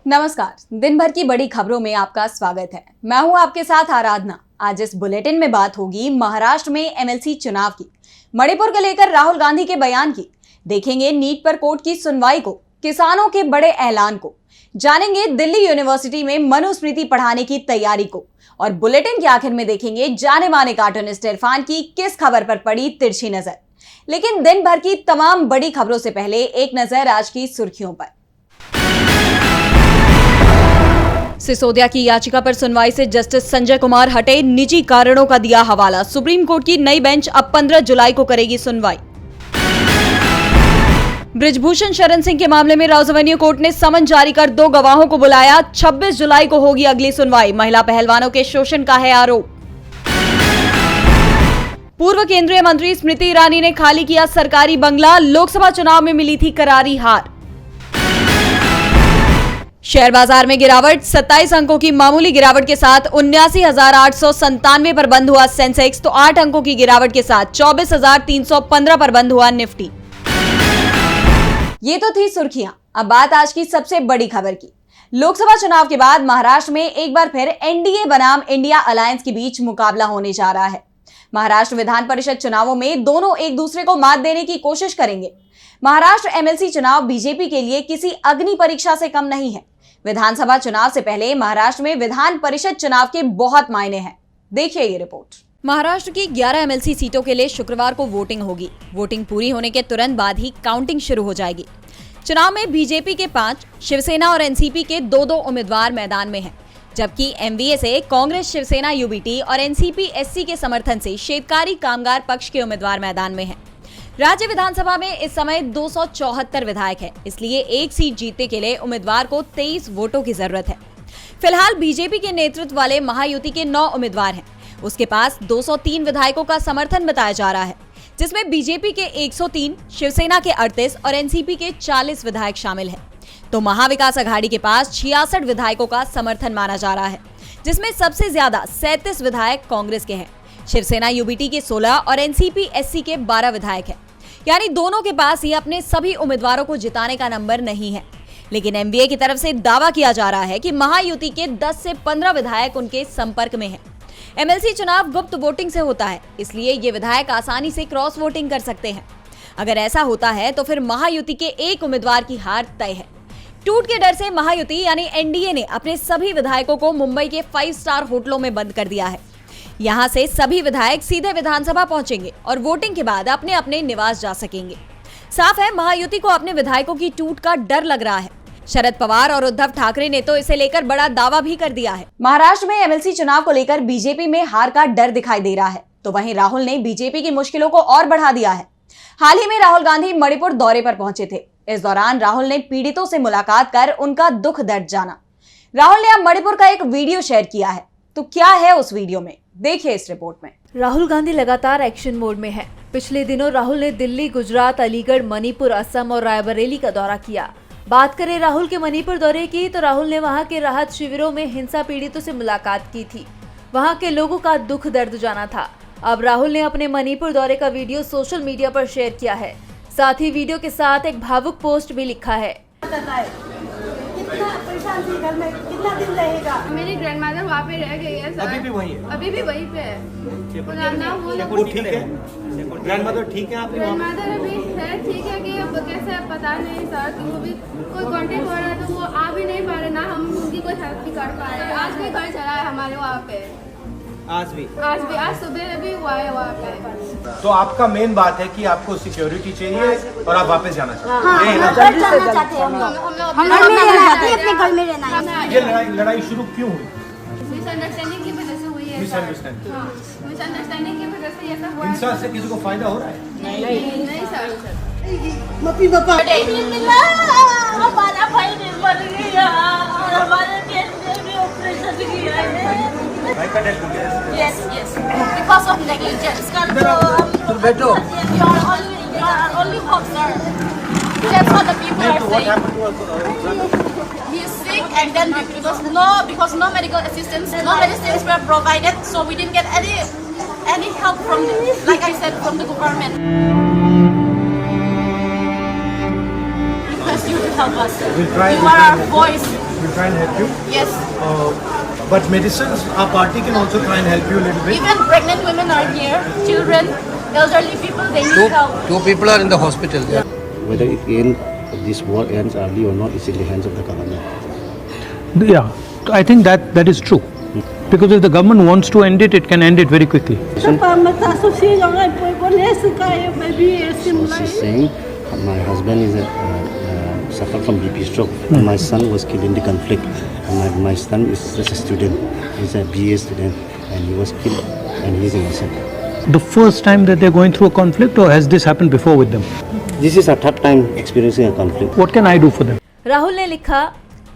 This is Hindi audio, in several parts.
नमस्कार, दिन भर की बड़ी खबरों में आपका स्वागत है। मैं हूं आपके साथ आराधना। आज इस बुलेटिन में बात होगी महाराष्ट्र में एमएलसी चुनाव की, मणिपुर को लेकर राहुल गांधी के बयान की, देखेंगे नीट पर कोर्ट की सुनवाई को, किसानों के बड़े ऐलान को, जानेंगे दिल्ली यूनिवर्सिटी में मनुस्मृति पढ़ाने की तैयारी को, और बुलेटिन के आखिर में देखेंगे जाने माने कार्टूनिस्ट इरफान की किस खबर पर पड़ी तिरछी नजर। लेकिन दिन भर की तमाम बड़ी खबरों से पहले एक नजर आज की सुर्खियों पर। सिसोदिया की याचिका पर सुनवाई से जस्टिस संजय कुमार हटे, निजी कारणों का दिया हवाला। सुप्रीम कोर्ट की नई बेंच अब 15 जुलाई को करेगी सुनवाई। बृजभूषण शरण सिंह के मामले में राउज एवेन्यू कोर्ट ने समन जारी कर 2 गवाहों को बुलाया। 26 जुलाई को होगी अगली सुनवाई। महिला पहलवानों के शोषण का है आरोप। पूर्व केंद्रीय मंत्री स्मृति ईरानी ने खाली किया सरकारी बंगला, लोकसभा चुनाव में मिली थी करारी हार। शेयर बाजार में गिरावट, 27 अंकों की मामूली गिरावट के साथ 79,897 पर बंद हुआ सेंसेक्स, तो 8 अंकों की गिरावट के साथ 24,315 पर बंद हुआ निफ्टी। ये तो थी सुर्खियां। अब बात आज की सबसे बड़ी खबर की। लोकसभा चुनाव के बाद महाराष्ट्र में एक बार फिर एनडीए बनाम इंडिया अलायंस के बीच मुकाबला होने जा रहा है। महाराष्ट्र विधान परिषद चुनावों में दोनों एक दूसरे को मात देने की कोशिश करेंगे। महाराष्ट्र एमएलसी चुनाव बीजेपी के लिए किसी अग्नि परीक्षा से कम नहीं है। विधानसभा चुनाव से पहले महाराष्ट्र में विधान परिषद चुनाव के बहुत मायने हैं। देखिए ये रिपोर्ट। महाराष्ट्र की 11 एमएलसी सीटों के लिए शुक्रवार को वोटिंग होगी। वोटिंग पूरी होने के तुरंत बाद ही काउंटिंग शुरू हो जाएगी। चुनाव में बीजेपी के 5, शिवसेना और एनसीपी के 2-2 उम्मीदवार मैदान में हैं, जबकि एमवीए से कांग्रेस, शिवसेना यूबीटी और एनसीपी एससी के समर्थन से शेतकारी कामगार पक्ष के उम्मीदवार मैदान में हैं। राज्य विधानसभा में इस समय 274 विधायक है, इसलिए एक सीट जीतने के लिए उम्मीदवार को 23 वोटों की जरूरत है। फिलहाल बीजेपी के नेतृत्व वाले महायुति के 9 उम्मीदवार हैं। उसके पास 203 विधायकों का समर्थन बताया जा रहा है, जिसमें बीजेपी के 103, शिवसेना के 38 और एनसीपी के 40 विधायक शामिल हैं। तो महाविकास अघाड़ी के पास 66 विधायकों का समर्थन माना जा रहा है, जिसमें सबसे ज्यादा 37 विधायक कांग्रेस के हैं। शिवसेना यूबीटी के 16 और एनसीपी एससी के 12 विधायक हैं। यानी दोनों के पास ही अपने सभी उम्मीदवारों को जिताने का नंबर नहीं है। लेकिन एमवीए की तरफ से दावा किया जा रहा है कि महायुति के 10 से 15 विधायक उनके संपर्क में हैं। एमएलसी चुनाव गुप्त वोटिंग से होता है, इसलिए ये विधायक आसानी से क्रॉस वोटिंग कर सकते हैं। अगर ऐसा होता है तो फिर महायुति के एक उम्मीदवार की हार तय है। टूट के डर से महायुति यानी एनडीए ने अपने सभी विधायकों को मुंबई के 5 स्टार होटलों में बंद कर दिया है। यहाँ से सभी विधायक सीधे विधानसभा पहुंचेंगे और वोटिंग के बाद अपने अपने निवास जा सकेंगे। साफ है, महायुति को अपने विधायकों की टूट का डर लग रहा है। शरद पवार और उद्धव ठाकरे ने तो इसे लेकर बड़ा दावा भी कर दिया है। महाराष्ट्र में एमएलसी चुनाव को लेकर बीजेपी में हार का डर दिखाई दे रहा है, तो वहीं राहुल ने बीजेपी की मुश्किलों को और बढ़ा दिया है। हाल ही में राहुल गांधी मणिपुर दौरे पर पहुंचे थे। इस दौरान राहुल ने पीड़ितों से मुलाकात कर उनका दुख दर्द जाना। राहुल ने अब मणिपुर का एक वीडियो शेयर किया है, तो क्या है उस वीडियो में, देखिए इस रिपोर्ट में। राहुल गांधी लगातार एक्शन मोड में है। पिछले दिनों राहुल ने दिल्ली, गुजरात, अलीगढ़, मणिपुर, असम और रायबरेली का दौरा किया। बात करें राहुल के मणिपुर दौरे की, तो राहुल ने वहां के राहत शिविरों में हिंसा पीड़ितों से मुलाकात की थी। वहां के लोगों का दुख दर्द जाना था। अब राहुल ने अपने मणिपुर दौरे का वीडियो सोशल मीडिया पर शेयर किया है। साथ ही वीडियो के साथ एक भावुक पोस्ट भी लिखा है। कितना परेशान थी, घर में कितना दिन रहेगा। मेरी ग्रैंडमदर वहाँ पे रह गई है सर। अभी भी वहीं है? अभी भी वहीं पे है। वो ठीक है? ग्रैंडमदर ठीक है? आपकी ग्रैंडमदर अभी है ठीक है कि अब कैसे पता नहीं सर, कि वो भी कोई कांटेक्ट हो रहा है तो वो आ भी नहीं पा रहे, ना हम उनकी कोई हेल्प भी कर पा रहे हैं। आज भी घर चला है हमारे वहाँ पे। आज सुबह भी हुआ है वहाँ पे। तो आपका मेन बात है कि आपको सिक्योरिटी चाहिए और आप वापस जाना चाहते हैं। घर जाना चाहते हैं हम लोग घर में रहना चाहते हैं, अपने घर में रहना है। ये लड़ाई शुरू क्यों हुई? मिसअंडरस्टैंडिंग की वजह से हुई है। मिसअंडरस्टैंडिंग की वजह से ऐसा हुआ है। हिंसा से किसी को फायदा हो रहा है? नहीं सर। मम्मी पापा हमारा भाई ने मर गया और हमारे बेटे ने ऑपरेशन किया है। भाई का डेथ हो गया? Yes, because of negligence. तो बैठो। You are only hope, sir. That's what the people are saying. He is sick and then because no medical assistance, no medicines were provided, so we didn't get any help from, like I said, from the government. Request you to help us. We'll try. You are our voice. will try and help you. Yes. But medicines, our party can also try and help you a little bit. Even pregnant women are here. Children, elderly people, they need help. Two people are in the hospital. Whether this war ends early or not is in the hands of the government. Yeah, I think that is true. Because if the government wants to end it, it can end it very quickly. So she's saying my husband is suffered from BP stroke. And my son was killed in the conflict. And my son is just a student. He's a BA student, and he was killed, and he's innocent. The first time that they're going through a conflict, or has this happened before with them? This is our third time experiencing a conflict. What can I do for them? Rahul ने लिखा,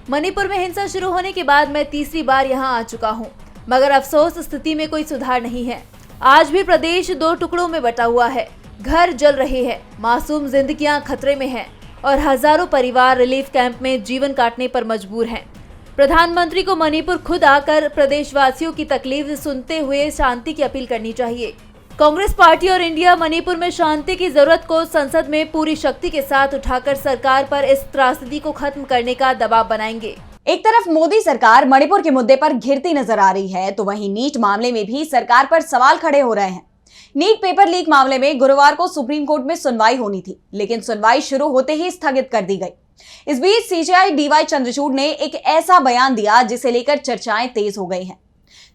मणिपुर में हिंसा शुरू होने के बाद मैं तीसरी बार यहाँ आ चुका हूँ, मगर अफसोस स्थिति में कोई सुधार नहीं है। आज भी प्रदेश 2 टुकड़ों में बटा हुआ है, घर जल रहे हैं, मासूम जिंदगियां खतरे में हैं और हजारों परिवार रिलीफ कैंप में जीवन काटने पर मजबूर हैं। प्रधानमंत्री को मणिपुर खुद आकर प्रदेशवासियों की तकलीफ सुनते हुए शांति की अपील करनी चाहिए। कांग्रेस पार्टी और इंडिया मणिपुर में शांति की जरूरत को संसद में पूरी शक्ति के साथ उठाकर सरकार पर इस त्रासदी को खत्म करने का दबाव बनाएंगे। एक तरफ मोदी सरकार मणिपुर के मुद्दे पर घिरती नजर आ रही है, तो वहीं नीट मामले में भी सरकार पर सवाल खड़े हो रहे हैं। नीट पेपर लीक मामले में गुरुवार को सुप्रीम कोर्ट में सुनवाई होनी थी, लेकिन सुनवाई शुरू होते ही स्थगित कर दी गई। इस बीच सीजेआई डीवाई चंद्रचूड़ ने एक ऐसा बयान दिया जिसे लेकर चर्चाएं तेज हो गई हैं।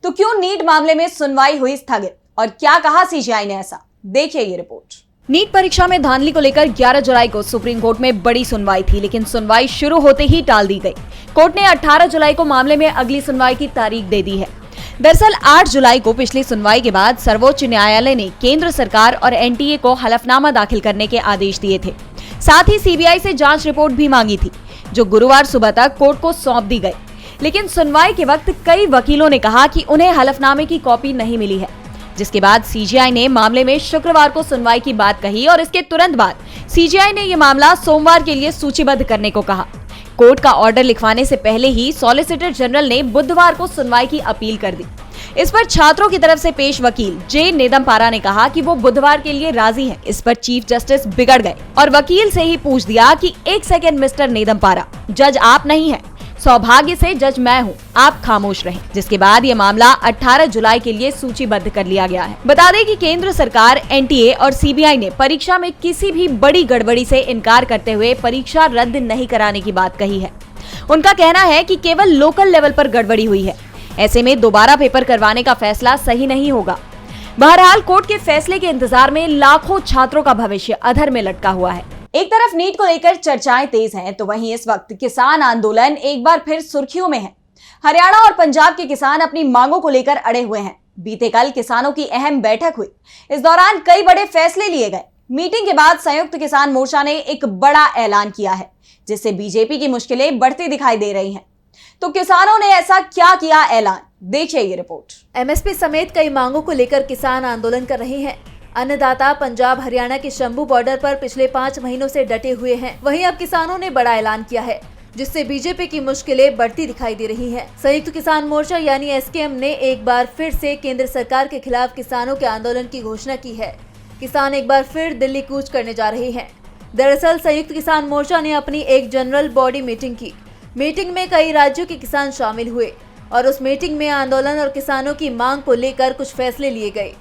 तो क्यों नीट मामले में सुनवाई हुई स्थगित और क्या कहा सीजेआई ने ऐसा, देखिए ये रिपोर्ट। नीट परीक्षा में धांधली को लेकर 11 जुलाई को सुप्रीम कोर्ट में बड़ी सुनवाई थी, लेकिन सुनवाई शुरू होते ही टाल दी गई। कोर्ट ने 18 जुलाई को मामले में अगली सुनवाई की तारीख दे दी है। दरअसल 8 जुलाई को पिछली सुनवाई के बाद सर्वोच्च न्यायालय ने केंद्र सरकार और एनटीए को हलफनामा दाखिल करने के आदेश दिए थे। साथ ही सीबीआई से जांच रिपोर्ट भी मांगी थी, जो गुरुवार सुबह तक कोर्ट को सौंप दी गई। लेकिन सुनवाई के वक्त कई वकीलों ने कहा कि उन्हें हलफनामे की कॉपी नहीं मिली है, जिसके बाद सीजेआई ने मामले में शुक्रवार को सुनवाई की बात कही और इसके तुरंत बाद सीजेआई ने यह मामला सोमवार के लिए सूचीबद्ध करने को कहा। कोर्ट का ऑर्डर लिखवाने से पहले ही सॉलिसिटर जनरल ने बुधवार को सुनवाई की अपील कर दी। इस पर छात्रों की तरफ से पेश वकील जे नेदमपारा ने कहा कि वो बुधवार के लिए राजी हैं। इस पर चीफ जस्टिस बिगड़ गए और वकील से ही पूछ दिया कि एक सेकंड मिस्टर नेदमपारा, जज आप नहीं हैं, सौभाग्य से जज मैं हूं, आप खामोश रहें। जिसके बाद ये मामला 18 जुलाई के लिए सूचीबद्ध कर लिया गया है। बता दें कि केंद्र सरकार, एनटीए और सीबीआई ने परीक्षा में किसी भी बड़ी गड़बड़ी से इनकार करते हुए परीक्षा रद्द नहीं कराने की बात कही है। उनका कहना है कि केवल लोकल लेवल पर गड़बड़ी हुई है, ऐसे में दोबारा पेपर करवाने का फैसला सही नहीं होगा। बहरहाल कोर्ट के फैसले के इंतजार में लाखों छात्रों का भविष्य अधर में लटका हुआ है। एक तरफ नीट को लेकर चर्चाएं तेज हैं, तो वहीं इस वक्त किसान आंदोलन एक बार फिर सुर्खियों में है। हरियाणा और पंजाब के किसान अपनी मांगों को लेकर अड़े हुए हैं। बीते कल किसानों की अहम बैठक हुई, इस दौरान कई बड़े फैसले लिए गए। मीटिंग के बाद संयुक्त किसान मोर्चा ने एक बड़ा ऐलान किया है, जिससे बीजेपी की मुश्किलें बढ़ती दिखाई दे रही हैं। तो किसानों ने ऐसा क्या किया ऐलान, देखिए ये रिपोर्ट। एमएसपी समेत कई मांगों को लेकर किसान आंदोलन कर रहे हैं। अन्नदाता पंजाब हरियाणा के शंभू बॉर्डर पर पिछले 5 महीनों से डटे हुए हैं। वहीं अब किसानों ने बड़ा ऐलान किया है, जिससे बीजेपी की मुश्किलें बढ़ती दिखाई दे रही हैं। संयुक्त किसान मोर्चा यानी एसकेएम ने एक बार फिर से केंद्र सरकार के खिलाफ किसानों के आंदोलन की घोषणा की है। किसान एक बार फिर दिल्ली कूच करने जा रहे हैं। दरअसल संयुक्त किसान मोर्चा ने अपनी एक जनरल बॉडी मीटिंग की। मीटिंग में कई राज्यों के किसान शामिल हुए और उस मीटिंग में आंदोलन और किसानों की मांग को लेकर कुछ फैसले लिए गए,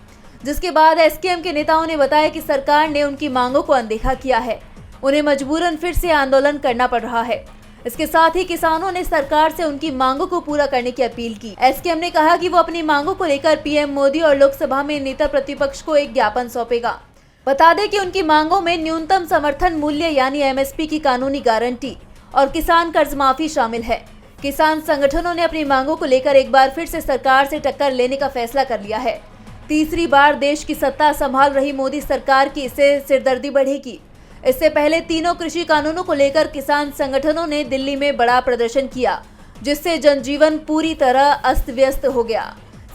जिसके बाद एसकेएम के नेताओं ने बताया कि सरकार ने उनकी मांगों को अनदेखा किया है। उन्हें मजबूरन फिर से आंदोलन करना पड़ रहा है। इसके साथ ही किसानों ने सरकार से उनकी मांगों को पूरा करने की अपील की। एसकेएम ने कहा कि वो अपनी मांगों को लेकर पीएम मोदी और लोकसभा में नेता प्रतिपक्ष को एक ज्ञापन सौंपेगा। बता दें कि उनकी मांगों में न्यूनतम समर्थन मूल्य यानी एमएसपी की कानूनी गारंटी और किसान कर्ज माफी शामिल है। किसान संगठनों ने अपनी मांगों को लेकर एक बार फिर से सरकार से टक्कर लेने का फैसला कर लिया है। तीसरी बार देश की सत्ता संभाल रही मोदी सरकार की इससे सिरदर्दी बढ़ेगी। इससे पहले तीनों कृषि कानूनों को लेकर किसान संगठनों ने दिल्ली में बड़ा प्रदर्शन किया, जिससे जनजीवन पूरी तरह अस्त व्यस्त हो गया।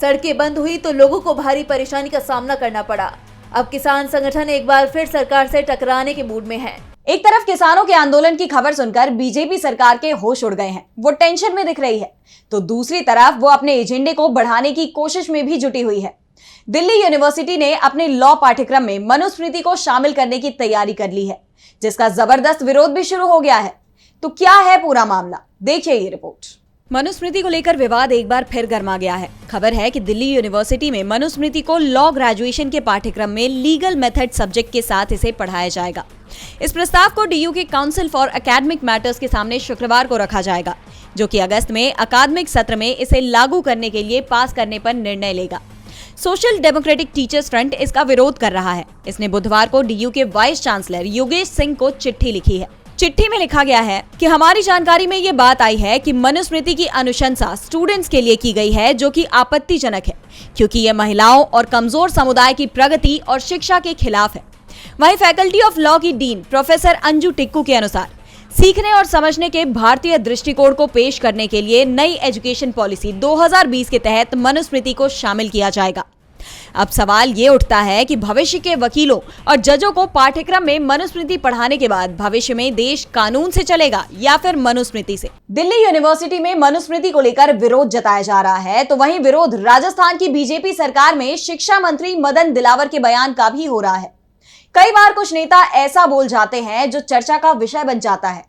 सड़कें बंद हुई तो लोगों को भारी परेशानी का सामना करना पड़ा। अब किसान संगठन एक बार फिर सरकार से टकराने के मूड में है। एक तरफ किसानों के आंदोलन की खबर सुनकर बीजेपी सरकार के होश उड़ गए हैं, वो टेंशन में दिख रही है, तो दूसरी तरफ वो अपने एजेंडे को बढ़ाने की कोशिश में भी जुटी हुई है। दिल्ली यूनिवर्सिटी ने अपने लॉ पाठ्यक्रम में मनुस्मृति को शामिल करने की तैयारी कर ली है, जिसका जबरदस्त विरोध भी शुरू हो गया है। तो क्या है पूरा मामला, देखिए ये रिपोर्ट। मनुस्मृति को लेकर विवाद एक बार फिर गर्मा गया है। खबर है कि दिल्ली यूनिवर्सिटी में मनुस्मृति को लॉ ग्रेजुएशन के पाठ्यक्रम में लीगल मेथड सब्जेक्ट के साथ इसे पढ़ाया जाएगा। इस प्रस्ताव को डीयू के काउंसिल फॉर एकेडमिक मैटर्स के सामने शुक्रवार को रखा जाएगा, जो कि अगस्त में अकादमिक सत्र में इसे लागू करने के लिए पास करने पर निर्णय लेगा। सोशल डेमोक्रेटिक टीचर्स फ्रंट इसका विरोध कर रहा है। इसने बुधवार को डीयू के वाइस चांसलर योगेश सिंह को चिट्ठी लिखी है। चिट्ठी में लिखा गया है कि हमारी जानकारी में ये बात आई है कि मनुस्मृति की अनुशंसा स्टूडेंट्स के लिए की गई है, जो कि आपत्तिजनक है, क्योंकि यह महिलाओं और कमजोर समुदाय की प्रगति और शिक्षा के खिलाफ है। वहीं फैकल्टी ऑफ लॉ की डीन प्रोफेसर अंजू टिक्कू के अनुसार सीखने और समझने के भारतीय दृष्टिकोण को पेश करने के लिए नई एजुकेशन पॉलिसी 2020 के तहत मनुस्मृति को शामिल किया जाएगा। अब सवाल ये उठता है कि भविष्य के वकीलों और जजों को पाठ्यक्रम में मनुस्मृति पढ़ाने के बाद भविष्य में देश कानून से चलेगा या फिर मनुस्मृति से। दिल्ली यूनिवर्सिटी में मनुस्मृति को लेकर विरोध जताया जा रहा है, तो वहीं विरोध राजस्थान की बीजेपी सरकार में शिक्षा मंत्री मदन दिलावर के बयान का भी हो रहा है। कई बार कुछ नेता ऐसा बोल जाते हैं जो चर्चा का विषय बन जाता है।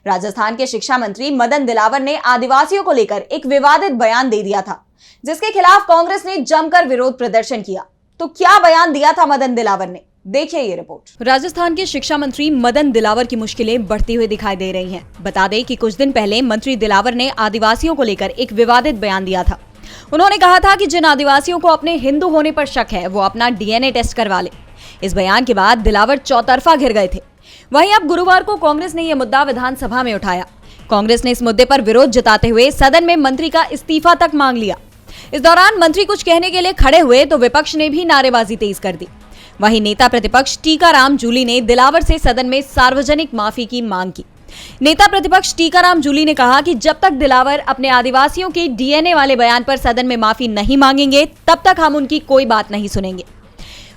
राजस्थान के शिक्षा मंत्री मदन दिलावर ने आदिवासियों को लेकर एक विवादित बयान दे दिया था, जिसके खिलाफ कांग्रेस ने जमकर विरोध प्रदर्शन किया। तो क्या बयान दिया था मदन दिलावर ने, देखिए ये रिपोर्ट। राजस्थान के शिक्षा मंत्री मदन दिलावर की मुश्किलें बढ़ती हुई दिखाई दे रही हैं। बता दें कि कुछ दिन पहले मंत्री दिलावर ने आदिवासियों को लेकर एक विवादित बयान दिया था। उन्होंने कहा था कि जिन आदिवासियों को अपने हिंदू होने पर शक है, वो अपना डीएनए टेस्ट करवा ले। इस बयान के बाद दिलावर चौतरफा घिर गए थे। वहीं अब गुरुवार को कांग्रेस ने यह मुद्दा विधानसभा में उठाया। कांग्रेस ने इस मुद्दे पर विरोध जताते हुए सदन में मंत्री का इस्तीफा तक मांग लिया। इस दौरान मंत्री कुछ कहने के लिए खड़े हुए तो विपक्ष ने भी नारेबाजी तेज कर दी। वहीं नेता प्रतिपक्ष टीकाराम जूली ने दिलावर से सदन में सार्वजनिक माफी की मांग की। नेता प्रतिपक्ष टीकाराम जूली ने कहा कि जब तक दिलावर अपने आदिवासियों के डीएनए वाले बयान पर सदन में माफी नहीं मांगेंगे, तब तक हम उनकी कोई बात नहीं सुनेंगे।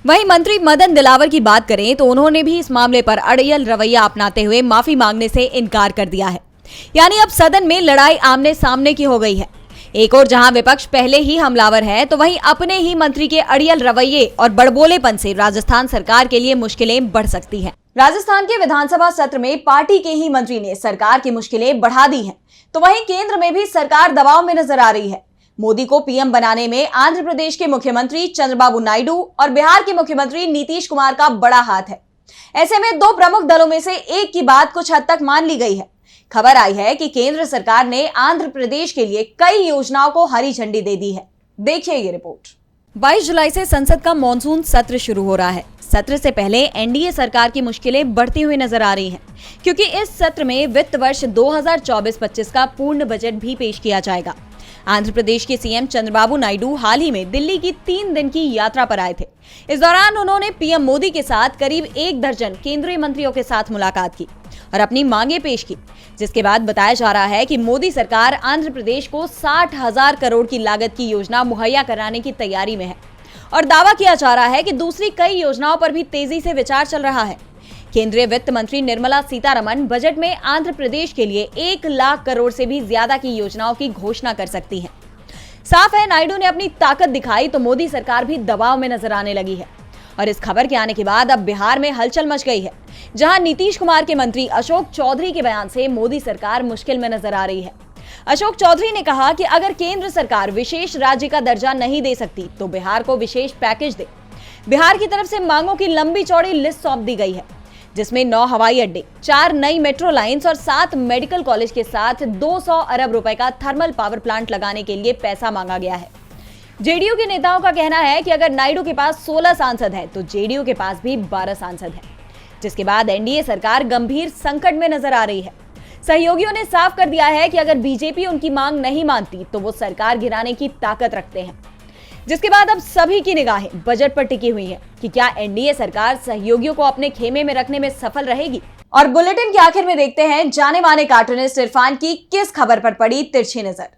वहीं मंत्री मदन दिलावर की बात करें तो उन्होंने भी इस मामले पर अड़ियल रवैया अपनाते हुए माफी मांगने से इनकार कर दिया है। यानी अब सदन में लड़ाई आमने सामने की हो गई है। एक और जहां विपक्ष पहले ही हमलावर है, तो वहीं अपने ही मंत्री के अड़ियल रवैये और बड़बोलेपन से राजस्थान सरकार के लिए मुश्किलें बढ़ सकती हैं। राजस्थान के विधानसभा सत्र में पार्टी के ही मंत्री ने सरकार की मुश्किलें बढ़ा दी हैं, तो वहीं केंद्र में भी सरकार दबाव में नजर आ रही है। मोदी को पीएम बनाने में आंध्र प्रदेश के मुख्यमंत्री चंद्रबाबू नायडू और बिहार के मुख्यमंत्री नीतीश कुमार का बड़ा हाथ है। ऐसे में दो प्रमुख दलों में से एक की बात कुछ हद तक मान ली गई है। खबर आई है कि केंद्र सरकार ने आंध्र प्रदेश के लिए कई योजनाओं को हरी झंडी दे दी है, देखिए ये रिपोर्ट। 22 जुलाई से संसद का मॉनसून सत्र शुरू हो रहा है। सत्र से पहले एनडीए सरकार की मुश्किलें बढ़ती हुई नजर आ रही हैं, क्योंकि इस सत्र में वित्त वर्ष 2024-25 का पूर्ण बजट भी पेश किया जाएगा। आंध्र प्रदेश के सीएम चंद्रबाबू नायडू हाल ही में दिल्ली की 3 दिन की यात्रा पर आए थे। इस दौरान उन्होंने पीएम मोदी के साथ करीब 1 दर्जन केंद्रीय मंत्रियों के साथ मुलाकात की और अपनी मांगे पेश की, जिसके बाद बताया जा रहा है कि मोदी सरकार आंध्र प्रदेश को 60,000 करोड़ की लागत की योजना मुहैया कराने की तैयारी में है और दावा किया जा रहा है कि दूसरी कई योजनाओं पर भी तेजी से विचार चल रहा है। केंद्रीय वित्त मंत्री निर्मला सीतारमण बजट में आंध्र प्रदेश के लिए 1 लाख करोड़ से भी ज्यादा की योजनाओं की घोषणा कर सकती है। साफ है, नायडू ने अपनी ताकत दिखाई तो मोदी सरकार भी दबाव में नजर आने लगी है। और इस खबर के आने के बाद अब बिहार में हलचल मच गई है, जहां नीतीश कुमार के मंत्री अशोक चौधरी के बयान से मोदी सरकार मुश्किल में नजर आ रही है। अशोक चौधरी ने कहा कि अगर केंद्र सरकार विशेष राज्य का दर्जा नहीं दे सकती तो बिहार को विशेष पैकेज दे। बिहार की तरफ से मांगों की लंबी चौड़ी लिस्ट सौंप दी गई है, जिसमें 9 हवाई अड्डे, 4 नई मेट्रो लाइंस और 7 मेडिकल कॉलेज के साथ 200 अरब रुपए का थर्मल पावर प्लांट लगाने के लिए पैसा मांगा गया है। जेडीयू के नेताओं का कहना है कि अगर नायडू के पास 16 सांसद हैं, तो जेडीयू के पास भी 12 सांसद हैं, जिसके बाद एनडीए सरकार गंभीर संकट में नजर आ रही है। सहयोगियों ने साफ कर दिया है कि अगर बीजेपी उनकी मांग नहीं मानती तो वो सरकार गिराने की ताकत रखते हैं। जिसके बाद अब सभी की निगाहें बजट पर टिकी हुई है कि क्या एनडीए सरकार सहयोगियों को अपने खेमे में रखने में सफल रहेगी। और बुलेटिन के आखिर में देखते हैं जाने माने कार्टूनिस्ट इरफान की किस खबर पर पड़ी तिरछी नजर।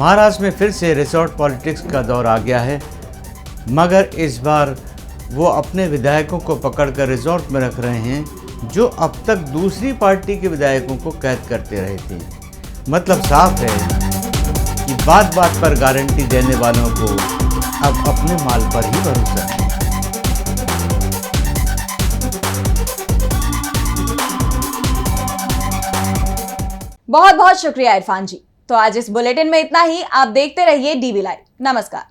महाराष्ट्र में फिर से रिसोर्ट पॉलिटिक्स का दौर आ गया है, मगर इस बार वो अपने विधायकों को पकड़कर रिसोर्ट में रख रहे हैं जो अब तक दूसरी पार्टी के विधायकों को कैद करते रहे थे। मतलब साफ है कि बात बात पर गारंटी देने वालों को अब अपने माल पर ही भरोसा है। बहुत बहुत शुक्रिया इरफान जी। तो आज इस बुलेटिन में इतना ही। आप देखते रहिए DB लाइव। नमस्कार।